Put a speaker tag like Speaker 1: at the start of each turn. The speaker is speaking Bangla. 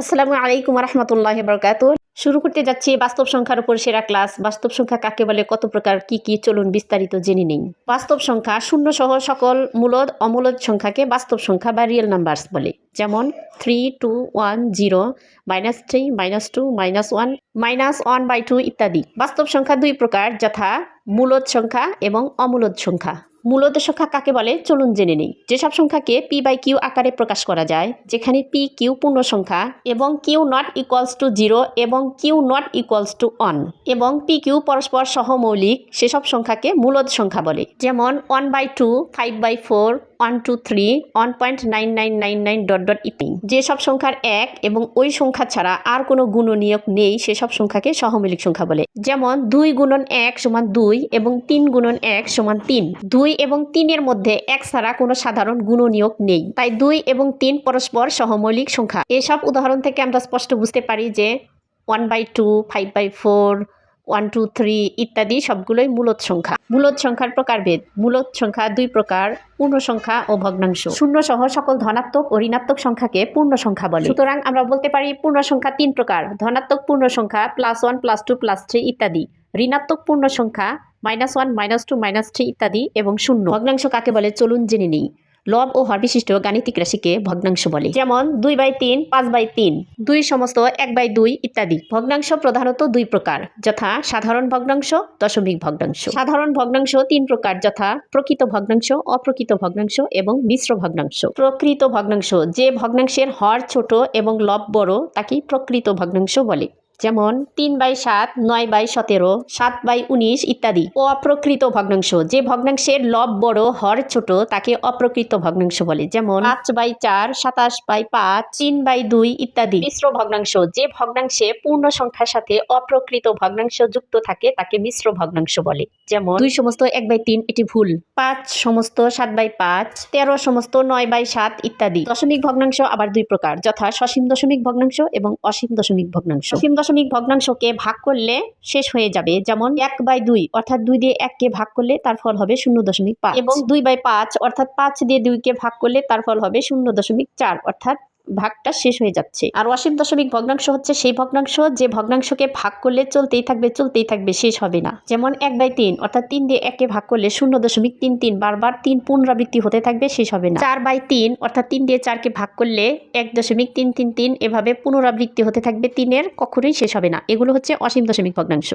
Speaker 1: আসসালামু আলাইকুম রহমতুল্লাহ বরকাতুহ। শুরু করতে যাচ্ছি বাস্তব সংখ্যার উপর সেরা ক্লাস। বাস্তব সংখ্যা কাকে বলে, কত প্রকার, কি কি, চলুন বিস্তারিত জেনে নেই। বাস্তব সংখ্যা শূন্য সহ সকল মূলদ অমূলদ সংখ্যাকে বাস্তব সংখ্যা বা রিয়েল নাম্বারস বলে। যেমন 3, 2, 1, 0, -3, -2, -1, -1/2 ইত্যাদি। বাস্তব সংখ্যা দুই প্রকার, যথা মূলদ সংখ্যা এবং অমূলদ সংখ্যা। মূলদ সংখ্যা কাকে বলে চলুন জেনে নেই। যেসব সংখ্যাকে p/q আকারে প্রকাশ করা যায়, যেখানে p/q পূর্ণ সংখ্যা এবং q নট ইকুয়ালস টু 0 এবং q নট ইকুয়ালস টু 1 এবং p/q পরস্পর সহমৌলিক, সেসব সংখ্যাকে মূলদ সংখ্যা বলে। যেমন 1/2, 5/4, 1, 2, 3, 1.9999 ইত্যাদি। যেসব সংখ্যার এক এবং ওই সংখ্যা ছাড়া আর কোনো গুণনীয়ক নেই, সেসব সংখ্যাকে সহমৌলিক সংখ্যা বলে। যেমন 2 গুণন 1 সমান 2 এবং 3 গুণন 1 সমান 3। 2 এবং 3 এর মধ্যে এক ছাড়া কোনো সাধারণ গুণনীয়ক নেই, তাই 2 এবং 3 পরস্পর সহমৌলিক সংখ্যা। এসব উদাহরণ থেকে আমরা স্পষ্ট বুঝতে পারি যে 1/2, 5/4, 1, 2, 3 ইত্যাদি সবগুলোই মূলদ সংখ্যা। মূলদ সংখ্যার প্রকারভেদ। মূলদ সংখ্যা দুই প্রকার, পূর্ণ সংখ্যা ও ভগ্নাংশ। শূন্য সহ সকল ধনাত্মক ও ঋণাত্মক সংখ্যাকে পূর্ণ সংখ্যা বলে। সুতরাং আমরা বলতে পারি পূর্ণ সংখ্যা তিন প্রকার: ধনাত্মক পূর্ণ সংখ্যা +1, +2, +3 ইত্যাদি, ঋণাত্মক পূর্ণ সংখ্যা -1, -2, -3 ইত্যাদি এবং শূন্য। ভগ্নাংশ কাকে বলে চলুন জেনে নিই। লব ও হর বিশিষ্ট গাণিতিক রাশিকে ভগ্নাংশ বলে। যেমন 2/3, 5/3, 2 সমস্ত 1/2 ইত্যাদি। ভগ্নাংশ প্রধানত দুই প্রকার, যথা সাধারণ ভগ্নাংশ, দশমিক ভগ্নাংশ। সাধারণ ভগ্নাংশ তিন প্রকার, যথা প্রকৃত ভগ্নাংশ, অপ্রকৃত ভগ্নাংশ এবং মিশ্র ভগ্নাংশ। প্রকৃত ভগ্নাংশ: যে ভগ্নাংশের হর ছোট এবং লব বড় তাকেই প্রকৃত ভগ্নাংশ বলে। যেমন 3/7, 9/17, 7/19 ইত্যাদি। অপ্রকৃত ভগ্নাংশ: যে ভগ্নাংশের লব বড় হর ছোট তাকে অপ্রকৃত ভগ্নাংশ বলে। যেমন 5/4, 27/5, 3/2 ইত্যাদি। মিশ্র ভগ্নাংশ: যে ভগ্নাংশে পূর্ণ সংখ্যার সাথে অপ্রকৃত ভগ্নাংশ যুক্ত থাকে তাকে মিশ্র ভগ্নাংশ বলে। যেমন 2 সমস্ত 1/3, এটি ভুল। 5 সমস্ত 7/5, 13 সমস্ত 9/7 ইত্যাদি। দশমিক ভগ্নাংশ আবার দুই প্রকার, যথা সসীম দশমিক ভগ্নাংশ এবং অসীম দশমিক ভগ্নাংশ। অসীম দশমিক ভগ্নাংশকে ভাগ করলে শেষ হয়ে যাবে, যেমন 1/2 অর্থাৎ 2 দিয়ে 1 কে ভাগ করলে তার ফল হবে 0.5 এবং 2/5 অর্থাৎ 5 দিয়ে 2 কে ভাগ করলে তার ফল হবে 0.4 অর্থাৎ ভাগটা শেষ হয়ে যাচ্ছে। আর অসীম দশমিক ভগ্নাংশ হচ্ছে সেই ভগ্নাংশ যে ভগ্নাংশকে ভাগ করলে চলতেই থাকবে, শেষ হবে না। যেমন 1/3 অর্থাৎ 3 দিয়ে 1 কে ভাগ করলে 0.33 বারবার 3 পুনরাবৃত্তি হতে থাকবে, শেষ হবে না। 4/3 অর্থাৎ 3 দিয়ে 4 কে ভাগ করলে 1.333 এভাবে পুনরাবৃত্তি হতে থাকবে 3 এর, কখনোই শেষ হবে না। এগুলো হচ্ছে অসীম দশমিক ভগ্নাংশ।